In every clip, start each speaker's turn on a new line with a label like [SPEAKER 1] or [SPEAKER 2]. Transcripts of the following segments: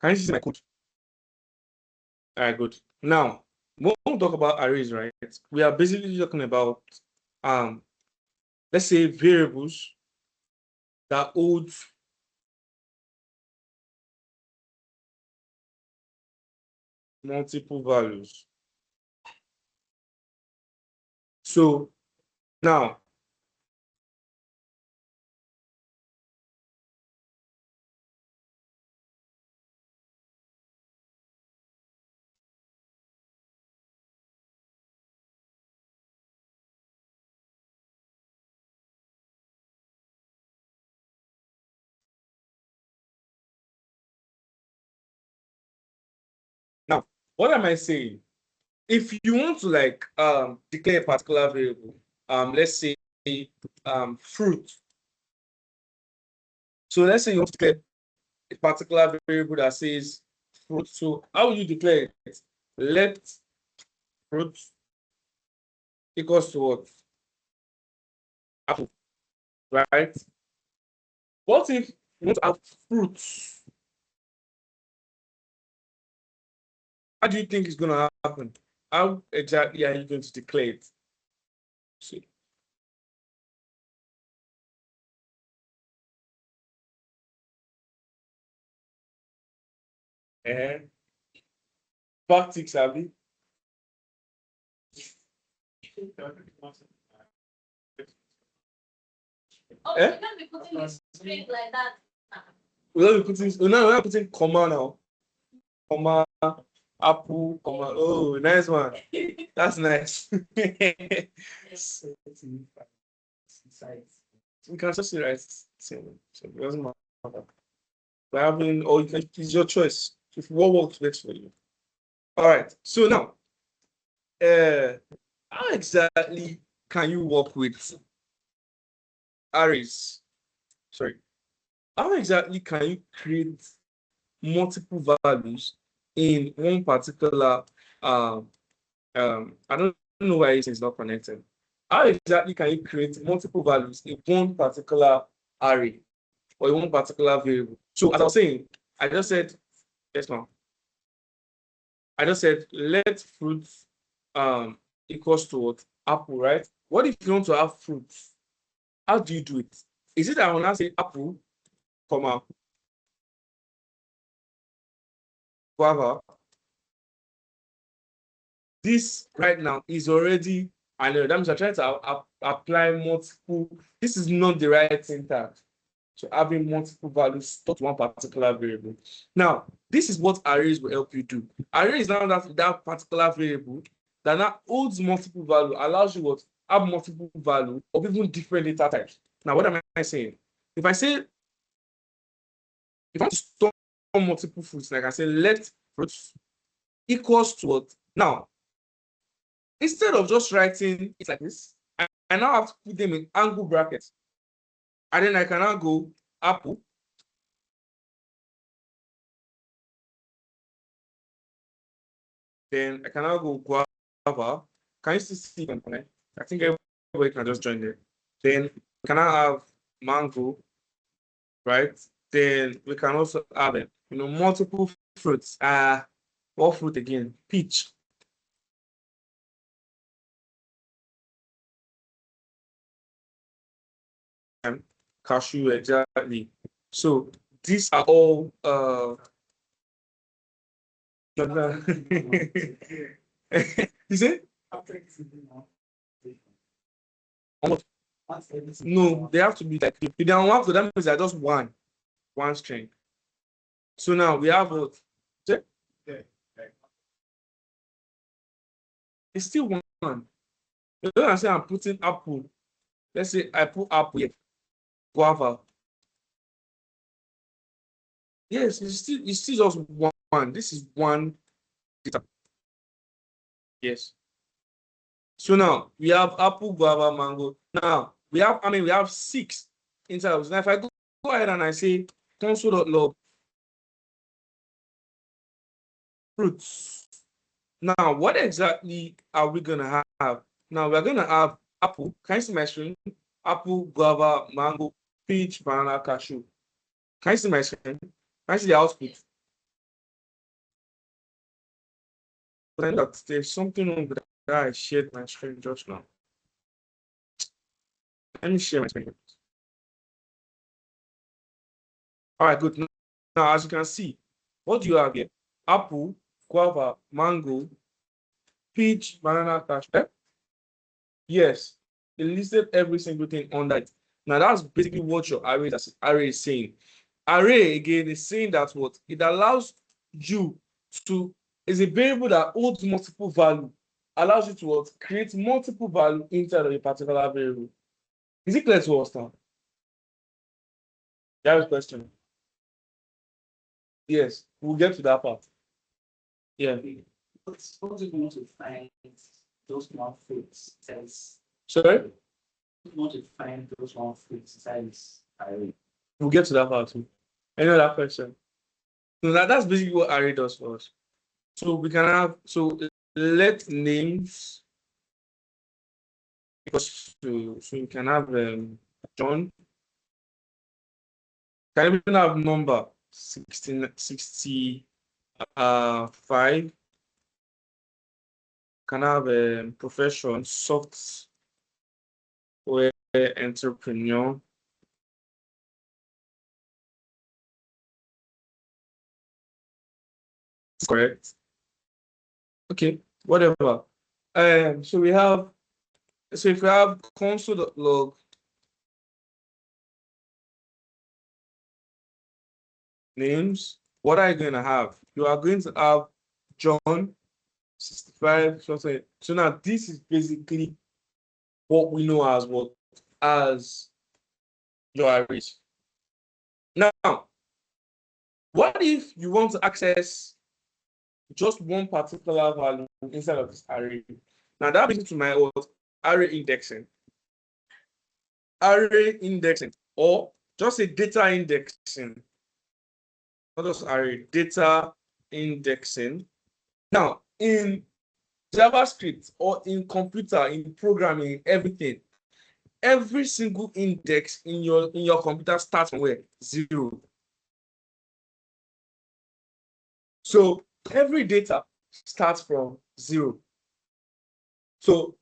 [SPEAKER 1] Can you see my code? All right, good. Now, when we talk about arrays, right? We are basically talking about let's say variables that hold multiple values. So now what am I saying? If you want to like declare a particular variable, let's say fruit. So let's say you want to declare a particular variable that says fruit. So how will you declare it? Let fruit equals to what? Apple, right? What if you want to have fruits? How do you think it's going to happen? How exactly are you going to declare it? See. Practice, Abby.
[SPEAKER 2] Oh, you can't be putting it straight like that.
[SPEAKER 1] We're not putting comma now. Comma, apple, comma. Oh, nice one. That's nice. We can just say right. So it doesn't matter. We're having, or it's your choice. If what works best for you. All right. So now, how exactly can you work with arrays? Sorry. How exactly can you create multiple values in one particular I don't know why it's not connected. How exactly can you create multiple values in one particular array or in one particular variable? So as I was saying, I just said, yes, ma'am. I just said let fruit equals to what? Apple, right? What if you want to have fruits? How do you do it? Is it that I will now say apple, comma, guava? This right now is already, I know that means I'm trying to apply multiple. This is not the right syntax. So having multiple values stored to one particular variable. Now, this is what arrays will help you do. Array is now that particular variable that now holds multiple value, allows you what have multiple value of even different data types. Now, what am I saying? If I say, if I want to store multiple fruits, like I say, let fruits equals to what? Now, instead of just writing it like this, I now have to put them in angle brackets. And then I can now go apple. Then I can now go guava. Can you still see them? I think everybody can just join there. Then we can now have mango, right? Then we can also have multiple fruits. What fruit again? Peach. And cashew, exactly. So these are all you say? No, they have to be like if they don't want to, that means they're just one string. So now we have what? It's still one. You don't understand, I'm putting apple. Let's say I put apple here. Guava. Yes, it's still just one. This is one data. Yes. So now we have apple, guava, mango. Now we have 6 intervals. Now if I go ahead and I say console.log fruits. Now what exactly are we gonna have? Now we're gonna have apple. Can you see my screen? Apple, guava, mango, peach, banana, cashew. Can you see my screen? Can you see the output? But I know that there's something wrong with that I shared my screen just now. Let me share my screen. All right, good. Now, as you can see, what do you have here? Apple, guava, mango, peach, banana, cashew. Yes, it listed every single thing on that. Now, that's basically what your array is saying. Array, again, is saying that what? It allows you to, is a variable that holds multiple value, allows you to what? Create multiple value inside of a particular variable. Is it clear to us now? You have a question? Yes, we'll get to that part. Yeah.
[SPEAKER 3] Suppose you want to find those one fruits size.
[SPEAKER 1] Sorry?
[SPEAKER 3] You want to find those one fruits size array.
[SPEAKER 1] We'll get to that part too. Any other question? So that's basically what array does for us. So we can have, so let names equals to, so you can have John. Can even have number 65. Can have profession, software entrepreneur. Correct. Okay, whatever. So we have, so if we have console.log names, what are you going to have? You are going to have John 65. So now this is basically what we know as what? As your arrays. Now, what if you want to access just one particular value inside of this array? Now that brings me to my what? Array indexing. Array indexing, or just a data indexing. Not just array, data indexing. Now, in JavaScript or in computer, in programming, everything, every single index in your computer starts from where? 0. So every data starts from 0. So,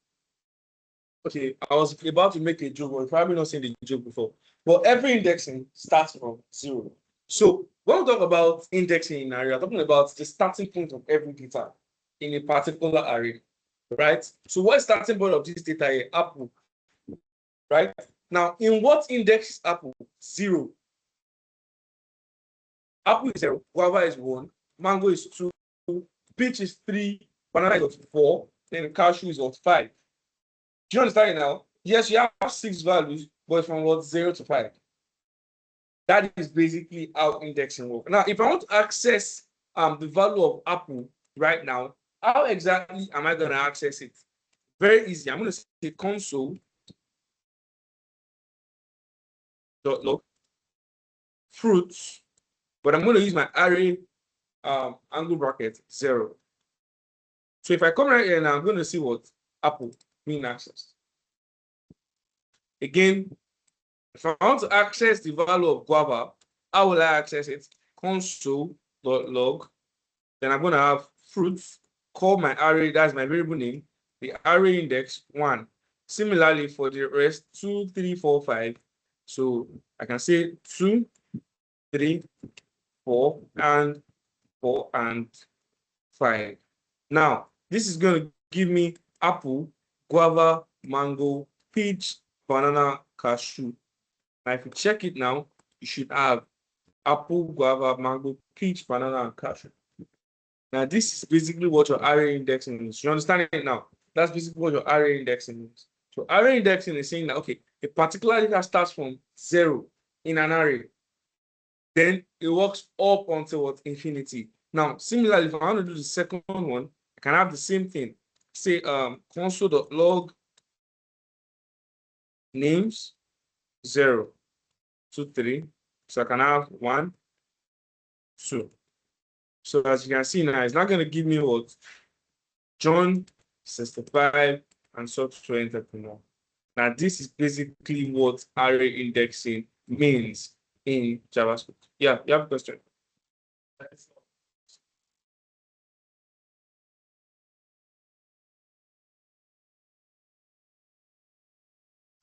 [SPEAKER 1] okay, I was about to make a joke, but you've probably not seen the joke before. But every indexing starts from 0. So when we talk about indexing in array, we're talking about the starting point of every data in a particular array, right? So what is starting point of this data here? Apple, right? Now, in what index is Apple? 0. Apple is 0, guava is 1, mango is 2, peach is 3, banana is 4, then cashew is 5. Do you understand it now? Yes, you have 6 values, but from what 0 to 5. That is basically how indexing works. Now, if I want to access the value of Apple right now, how exactly am I going to access it? Very easy. I'm going to say console.log fruits, but I'm going to use my array angle bracket 0. So if I come right here now, I'm going to see what Apple being accessed. Again, if I want to access the value of guava, how will I access it? Console.log. Then I'm going to have fruits, call my array, that's my variable name, the array index 1. Similarly, for the rest, 2, 3, 4, 5. So I can say 2, 3, 4, and 4, and 5. Now, this is going to give me apple, guava, mango, peach, banana, cashew. Now, if you check it now, you should have apple, guava, mango, peach, banana, and cashew. Now, this is basically what your array indexing means. You understand it now? That's basically what your array indexing means. So array indexing is saying that, okay, a particular data starts from 0 in an array. Then it works up until what? Infinity. Now, similarly, if I want to do the second one, I can have the same thing. Say console.log names 0, 2, 3. So I can have 1, 2. So as you can see now, it's not going to give me what? John 65 and software entrepreneur. Now, this is basically what array indexing means in JavaScript. Yeah, you have a question?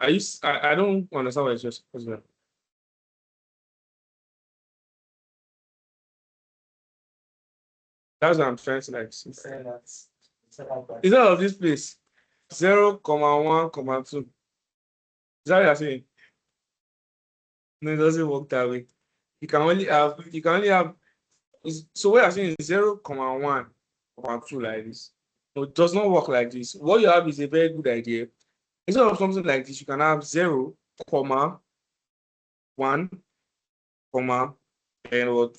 [SPEAKER 1] I don't understand what it's just. That's what I'm trying to like see.
[SPEAKER 3] Say that's that.
[SPEAKER 1] Instead of this place, 0,1,2. Is that what you're saying? No, it doesn't work that way. You can only have so what you're saying is 0,1,2 like this. No, it does not work like this. What you have is a very good idea. Instead of something like this, you can have 0, 1, and what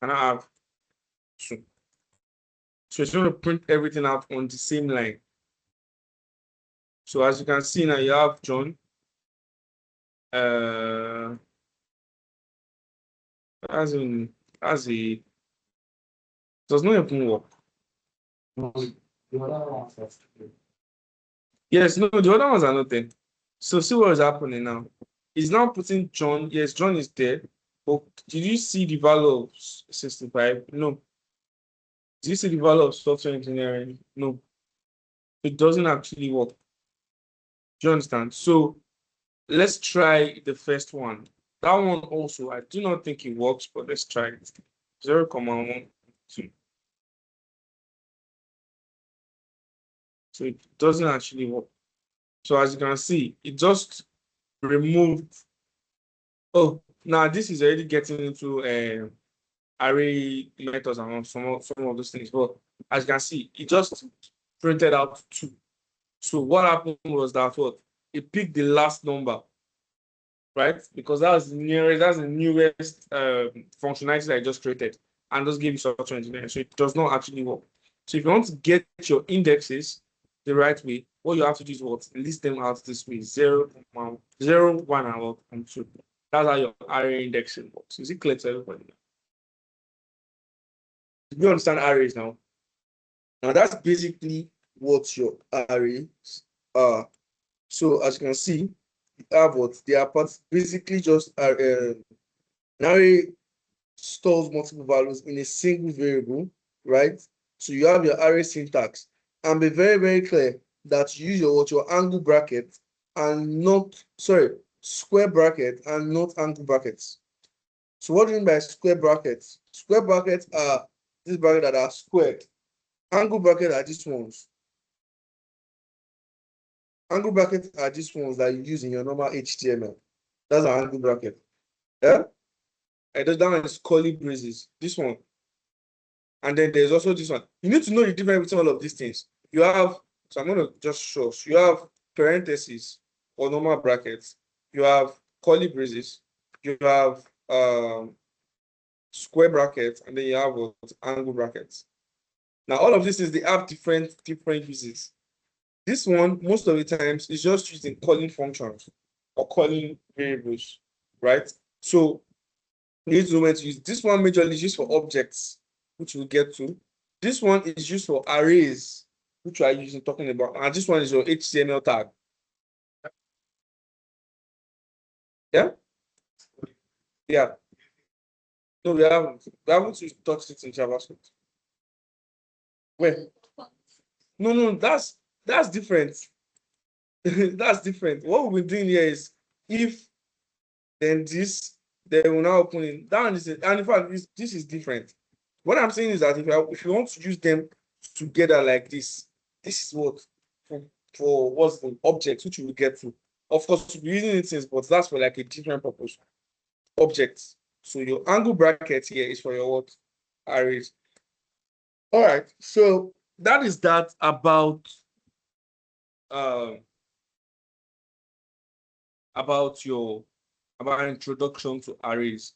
[SPEAKER 1] can I have 2. So it's going to print everything out on the same line. So as you can see now, you have John. As in, does not even work.
[SPEAKER 3] The other ones that's
[SPEAKER 1] Yes, no, the other ones are not there. So see what is happening now. It's now putting John. Yes, John is there. But did you see the value of 65? No. Did you see the value of software engineering? No. It doesn't actually work. Do you understand? So let's try the first one. That one also, I do not think it works, but let's try it. 0,1,2. So it doesn't actually work. So as you can see, it just removed. Oh, now this is already getting into array methods and some of those things. But as you can see, it just printed out 2. So what happened was that what it picked the last number, right? Because that's the newest functionality that I just created and just gave you software engineering. So it does not actually work. So if you want to get your indexes the right way, what you have to do is what list them out this way: 0, 1, 0, 1, and 2. That's how your array indexing works. Is it clear to everybody? Do you understand arrays now? Now that's basically what your arrays are. So as you can see, you have what they are parts basically just an array stores multiple values in a single variable, right? So you have your array syntax, and be very, very clear that you use your angle bracket and not square bracket and not angle brackets. So what do you mean by square brackets? Square brackets are these brackets that are squared. Angle brackets are these ones. Angle brackets are these ones that you use in your normal HTML. That's an angle bracket. Yeah? And that one is curly braces. This one. And then there's also this one. You need to know the difference between all of these things. You have, so I'm going to just show. So you have parentheses or normal brackets. You have curly braces. You have square brackets, and then you have angle brackets. Now, all of this is they have different uses. This one, most of the times, is just used in calling functions or calling variables, right? So you need to know when to use this one. Majorly is used for objects, which we'll get to. This one is used for arrays, which we are usually talking about. And this one is your HTML tag. Yeah? Yeah. No, we haven't. We haven't touched it in JavaScript. Where? No, that's different. That's different. What we're doing here is if then this, they will now open it. That one is it. And in fact, this is different. What I'm saying is that if you want to use them together like this is what for what's the objects, which we will get to. Of course, we'll be using it since, but that's for like a different purpose. Objects. So your angle bracket here is for your what arrays. All right. So that is that about introduction to arrays.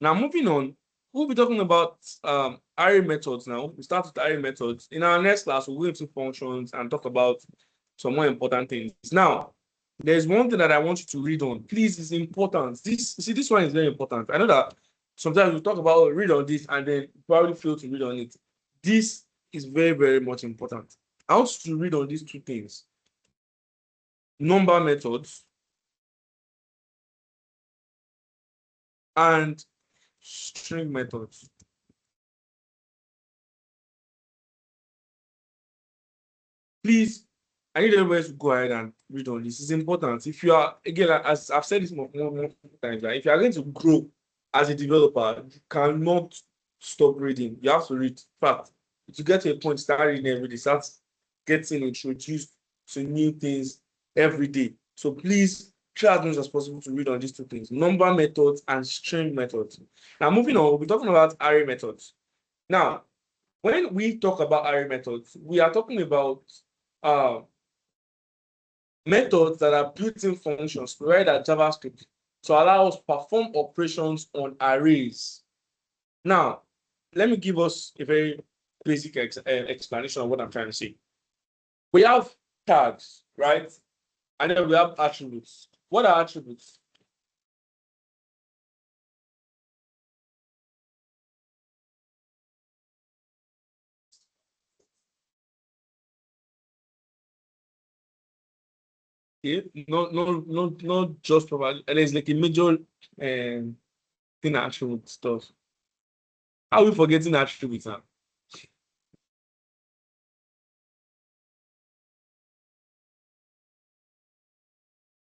[SPEAKER 1] Now moving on, we'll be talking about array methods now. We start with array methods. In our next class, we'll go into functions and talk about some more important things. Now, there's one thing that I want you to read on. Please, it's important. This one is very important. I know that sometimes we talk about read on this and then probably fail to read on it. This is very, very much important. I want you to read on these 2 things. Number methods and string methods. Please, I need everybody to go ahead and read on this. It's important. If you are, again, as I've said this more times, like, if you are going to grow as a developer, you cannot stop reading. You have to read. In fact, to get to a point, start reading every day, start getting introduced to new things every day. So please try as much as possible to read on these two things: number methods and string methods. Now, moving on, we'll be talking about array methods. Now, when we talk about array methods, we are talking about methods that are built-in functions provided at JavaScript to allow us to perform operations on arrays. Now, let me give us a very basic explanation of what I'm trying to say. We have tags, right? And then we have attributes. What are attributes? Yeah, not just provide. And it's like a major thing attribute stuff. How are we forgetting attributes now?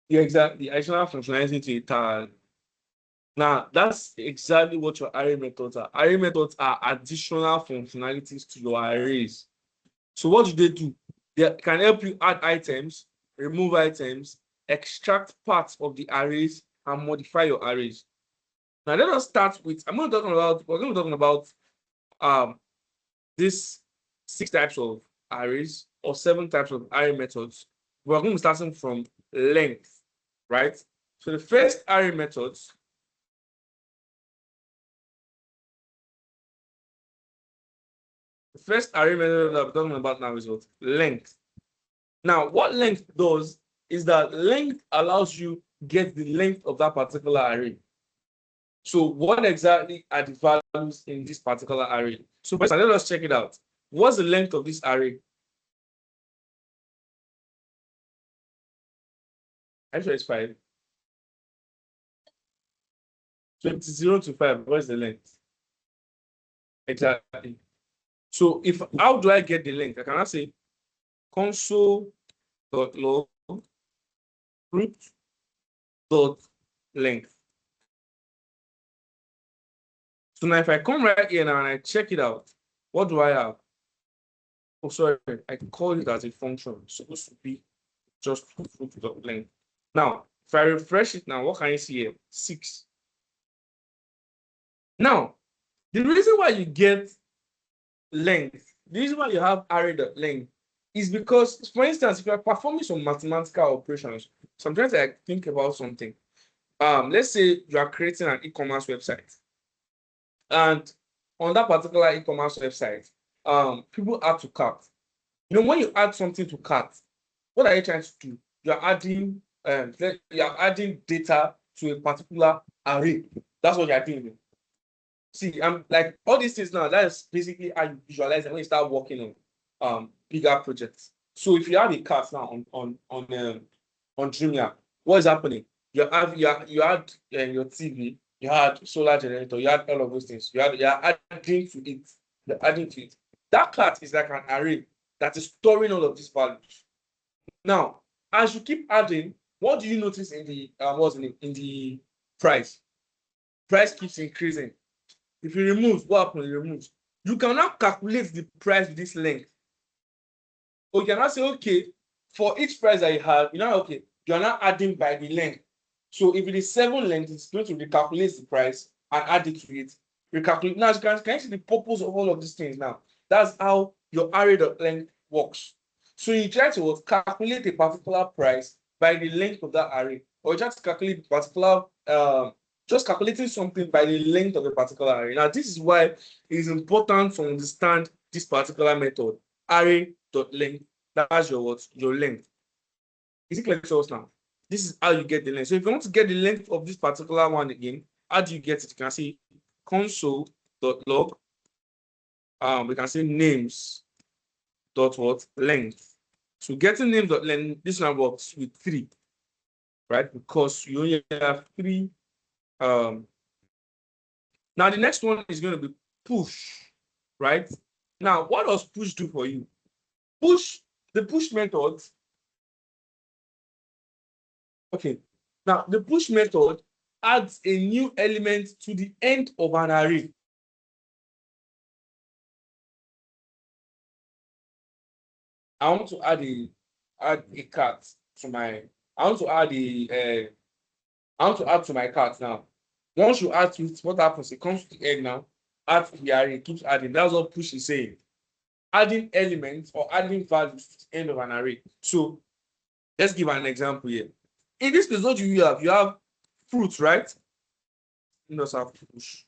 [SPEAKER 1] Yeah, exactly. Additional functionality to a tag. Now, that's exactly what your array methods are. Array methods are additional functionalities to your arrays. So what do? They can help you add items, remove items, extract parts of the arrays, and modify your arrays. Now let us start with, we're going to be talking about these 6 types of arrays or 7 types of array methods. We're going to be starting from length, right? So the first array methods that I'm talking about now is what? Length. Now, what length does is that length allows you get the length of that particular array. So what exactly are the values in this particular array? So first, let us check it out. What's the length of this array? I'm sure it's 5. So it's 0 to 5. What's the length? Exactly. So how do I get the length? I cannot say console.log root.length. So now if I come right here now and I check it out, what do I have? Oh, sorry, I call it as a function. It's supposed to be just root.length. Now, if I refresh it now, what can you see here? 6. Now, the reason why you get length, the reason why you have array.length is because, for instance, if you're performing some mathematical operations, sometimes I think about something. Let's say you are creating an e-commerce website. And on that particular e-commerce website, people add to cart. You know, when you add something to cart, what are you trying to do? You're adding data to a particular array. That's what you're doing. See, I'm like all these things now. That's basically how you visualize it when you start working on bigger projects. So if you have a cart now on Dreamia, what is happening? You add your TV, you had solar generator, you had all of those things. You're adding to it. You're adding to it. That cart is like an array that is storing all of these values. Now, as you keep adding, what do you notice in the in the price? Price keeps increasing. If you remove, what happens? You remove. You cannot calculate the price with this length. Or you cannot say, okay, for each price that you have, okay, you're not adding by the length. So if it is 7 length, it's going to recalculate the price and add it to it. Recalculate. Now, can you see the purpose of all of these things now? That's how your array.length works. So you try to calculate a particular price by the length of that array, or you try to calculate particular just calculating something by the length of a particular array. Now, this is why it is important to understand this particular method, array.length. That's your length. Is it clear to us now? This is how you get the length. So if you want to get the length of this particular one again, how do you get it? You can see console.log. We can say names dot what length. So getting names.length, this one works with 3, right? Because you only have 3. Now the next one is going to be push, right? Now, what does push do for you? The push method Okay. Now, the push method adds a new element to the end of an array. I want to add a cart to my. I want to add to my cart now. Once you add to it, what happens? It comes to the end now. Add to the array, it keeps adding. That's what push is saying. Adding elements or adding values to the end of an array. So let's give an example here. In this case, what do you have? You have fruits, right? You just have push.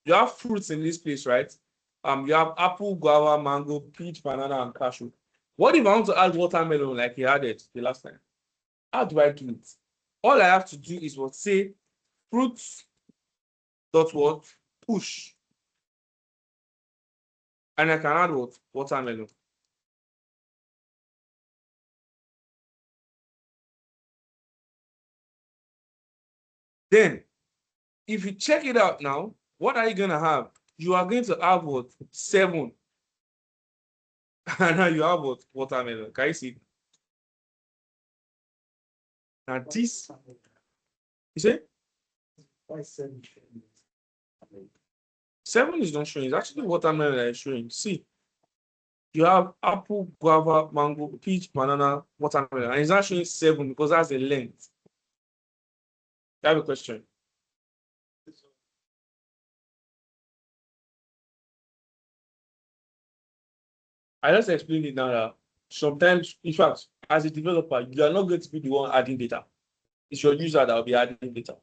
[SPEAKER 1] You have fruits in this place, right? You have apple, guava, mango, peach, banana, and cashew. What if I want to add watermelon like he added the last time? How do I do it? All I have to do is what say fruits dot what push, and I can add what watermelon. Then, if you check it out now, what are you gonna have? You are going to have what 7, and now you have what watermelon. Can you see? Now this, you say
[SPEAKER 3] Why 7?
[SPEAKER 1] 7 is not showing. It's actually watermelon that is showing. See, you have apple, guava, mango, peach, banana, watermelon, and it's not showing 7 because that's the length. I have a question. I just explained it now that sometimes, in fact, as a developer, you are not going to be the one adding data. It's your user that will be adding data.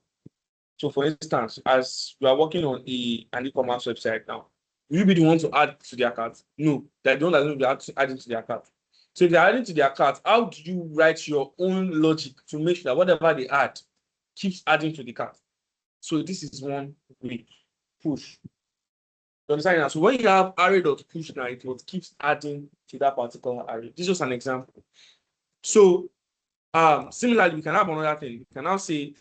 [SPEAKER 1] So, for instance, as you are working on an e-commerce website now, will you be the one to add to their cart? No, they don't be adding to their cart. So, if they're adding to their cart, how do you write your own logic to make sure that whatever they add keeps adding to the cart? So, this is one way. Push. You understand now? So when you have array.push now, it will keeps adding to that particular array. This is just an example. So similarly, we can have another thing. We can now say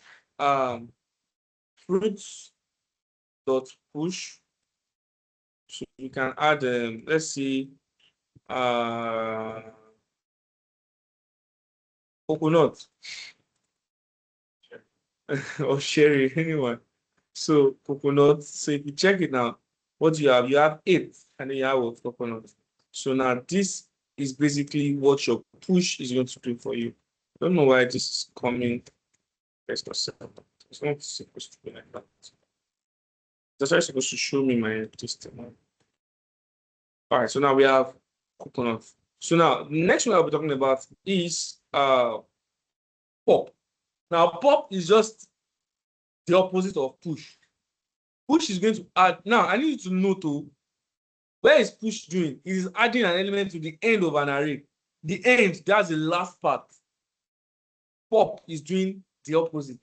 [SPEAKER 1] fruits dot push. So we can add let's see coconut or cherry, anyone. So coconut. So if you check it now, what do you have? You have 8, and then you have what coconut. So now this is basically what your push is going to do for you. I don't know why this is coming. It's not supposed to be like that. That's why it's supposed to show me my testing. All right, so now we have coconut. So now the next one I'll be talking about is pop. Now pop is just the opposite of push. Push is going to add. Now I need you to know too. Where is push doing? It is adding an element to the end of an array. The end, that's the last part. Pop is doing the opposite.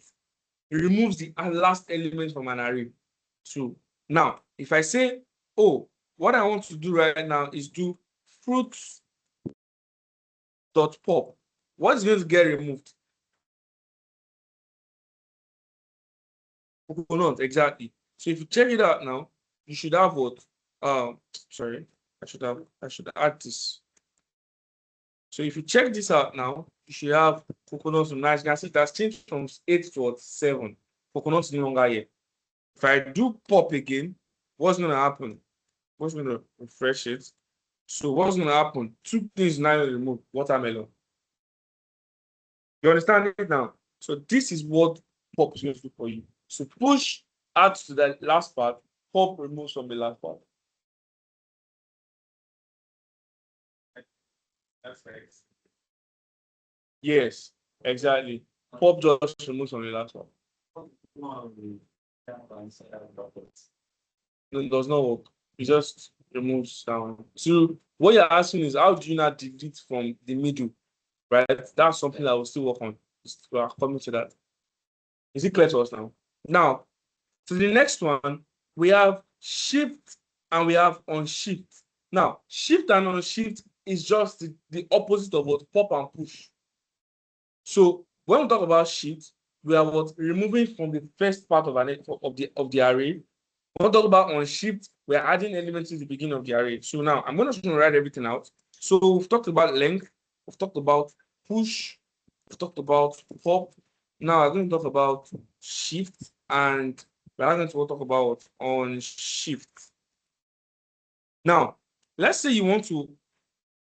[SPEAKER 1] It removes the last element from an array. So now, if I say, oh, what I want to do right now is do fruits dot pop. What is going to get removed? Coconut, exactly. So if you check it out now, you should have what? Sorry, I should add this. So if you check this out now, you should have coconut. So now you can see that's changed from 8 to 7. Coconut is no longer here. If I do pop again, what's going to happen? What's going to refresh it? So what's going to happen? 2 things now remove watermelon. You understand it now? So this is what pop is going to do for you. So push adds to the last part, pop removes from the last part. That's right. Yes, exactly. Pop just removes from the last one. No, it does not work. It just removes down. So what you're asking is how do you not delete from the middle? Right? That's something that we'll still work on. We are coming to that. Is it clear to us now? Now, to the next one, we have shift and we have unshift. Now, shift and unshift is just the opposite of what pop and push. So when we talk about shift, we are what removing from the first part of the array. When we talk about unshift, we are adding elements to the beginning of the array. So now I'm going to write everything out. So we've talked about length, we've talked about push, talked about pop. Now I'm going to talk about shift, and we're going to talk about on shift. Now, let's say you want to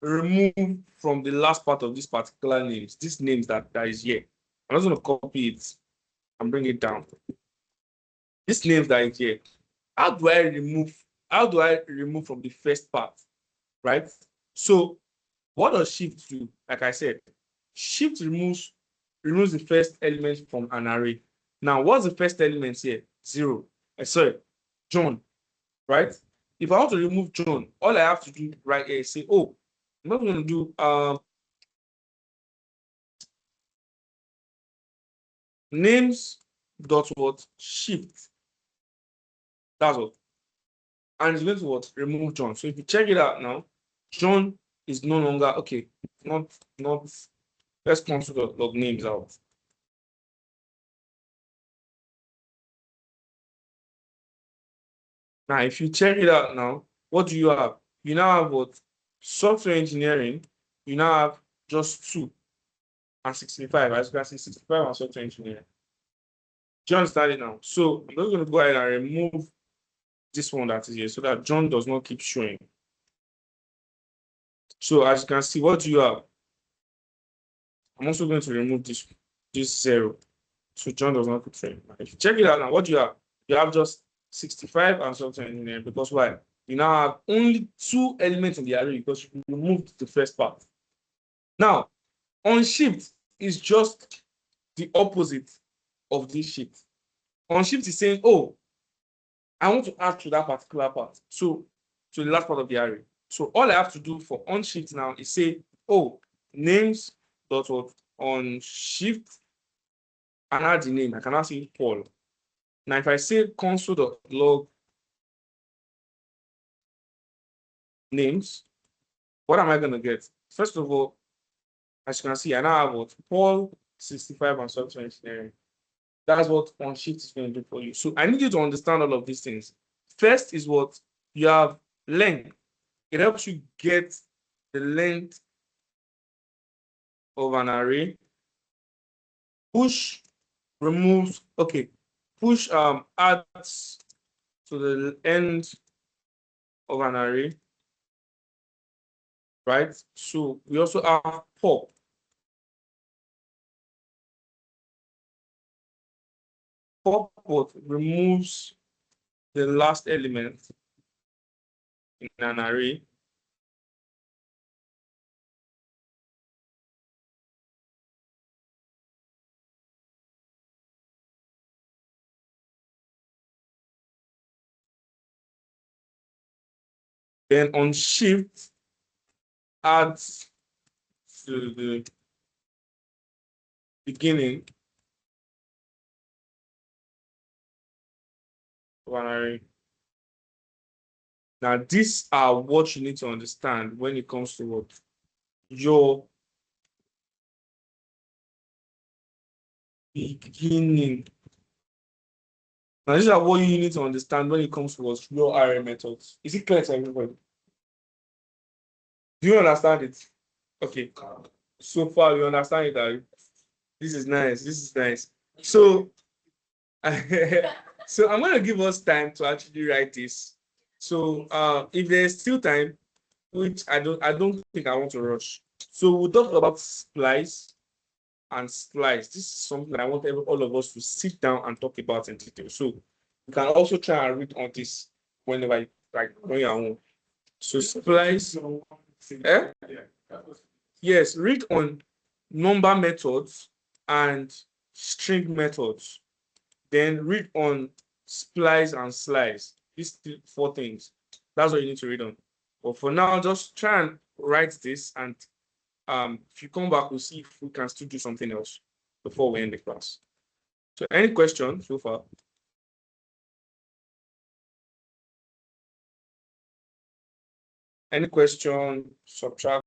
[SPEAKER 1] remove from the last part of this particular names, these names that is here. I'm just going to copy it and bring it down. This names that is here. How do I remove from the first part? Right? So what does shift do? Like I said, shift removes the first element from an array. Now, what's the first element here? 0. Sorry, John. Right? If I want to remove John, all I have to do right here is say, oh, I'm not going to do names dot what shift. That's what. And it's going to what? Remove John. So if you check it out now, John is no longer okay. Not let's cancel the log names out. Now, if you check it out now, what do you have? You now have what? Software engineering. You now have just 2 and 65. As you can see, 65 and software engineering. Do you understand it now? So I'm just going to go ahead and remove this one that is here so that John does not keep showing. So as you can see, what do you have? I'm also going to remove this 0. So John does not keep showing. If you check it out now, what do you have? You have just 65 and software engineering. Because why? You now have only 2 elements in the array because you removed the first part. Now, on shift is just the opposite of this shift. On shift is saying, oh, I want to add to that particular part. So to the last part of the array. So all I have to do for on shift now is say, oh, names dot what on shift and add the name. I can now say Paul. Now if I say console.log names, what am I going to get? First of all, as you can see, I now have what Paul 65 and software engineering. That's what on shift is going to do for you. So I need you to understand all of these things. First is what you have length. It helps you get the length of an array. Push removes, okay. Push adds to the end of an array. Right? So we also have pop. Pop what removes the last element in an array. Then on shift adds to the beginning of an array. Now, these are what you need to understand when it comes to what your beginning. Now, these are what you need to understand when it comes to what your array methods. Is it clear to everybody? Do you understand it? Okay. So far, you understand it. This is nice. This is nice. So, so I'm going to give us time to actually write this. So, if there's still time, which I don't think I want to rush. So we'll talk about splice and splice. This is something I want all of us to sit down and talk about in detail. So you can also try and read on this whenever when you're home. So splice. Yes, read on number methods and string methods. Then read on splice and slice. These 4 things. That's what you need to read on. But for now, just try and write this, and if you come back, we'll see if we can still do something else before we end the class. So any questions so far? Any question, subtract?